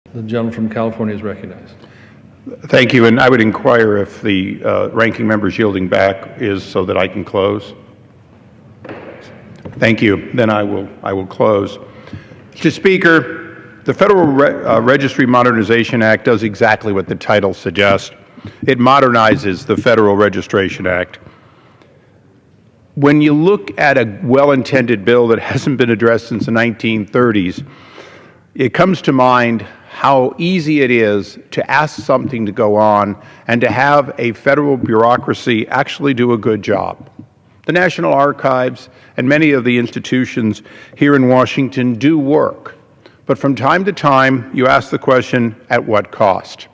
The gentleman from California is recognized. Thank you, and I would inquire if the ranking member's yielding back is so that I can close. Thank you. Then I will close. Mr. Speaker, the Federal Registry Modernization Act does exactly what the title suggests. It modernizes the Federal Registration Act. When you look at a well-intended bill that hasn't been addressed since the 1930s, it comes to mind how easy it is to ask something to go on and to have a federal bureaucracy actually do a good job. The National Archives and many of the institutions here in Washington do work, but from time to time you ask the question, at what cost?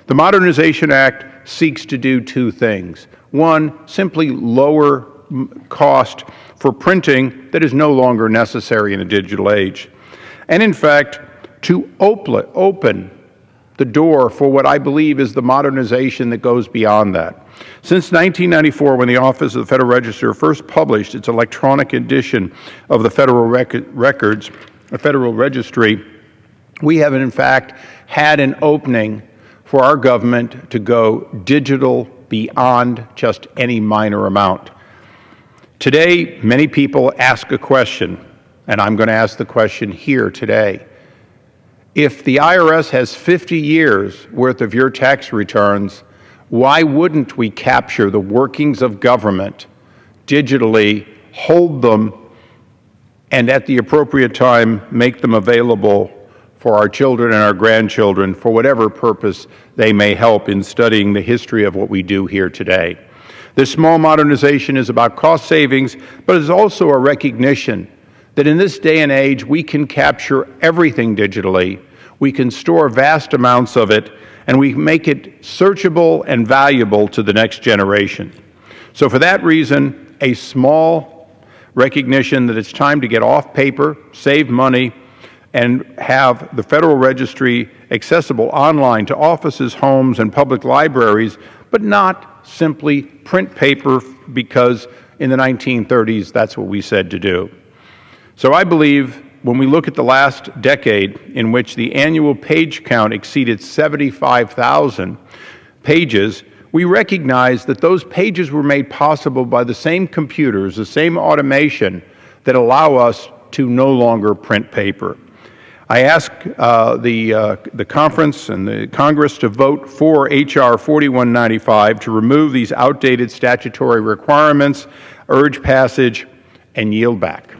The Modernization Act seeks to do two things. One, simply lower cost for printing that is no longer necessary in a digital age. And in fact, to open the door for what I believe is the modernization that goes beyond that. Since 1994, when the Office of the Federal Register first published its electronic edition of the Federal Records, the Federal Registry, we have in fact had an opening for our government to go digital beyond just any minor amount. Today, many people ask a question, and I'm going to ask the question here today. If the IRS has 50 years worth of your tax returns, why wouldn't we capture the workings of government digitally, hold them, and at the appropriate time make them available for our children and our grandchildren for whatever purpose they may help in studying the history of what we do here today? This small modernization is about cost savings, but it's also a recognition that in this day and age we can capture everything digitally, we can store vast amounts of it, and we make it searchable and valuable to the next generation. So for that reason, a small recognition that it's time to get off paper, save money, and have the Federal Registry accessible online to offices, homes, and public libraries, but not simply print paper because in the 1930s that's what we said to do. So I believe when we look at the last decade in which the annual page count exceeded 75,000 pages, we recognize that those pages were made possible by the same computers, the same automation that allow us to no longer print paper. I ask the conference and the Congress to vote for H.R. 4195 to remove these outdated statutory requirements, urge passage, and yield back.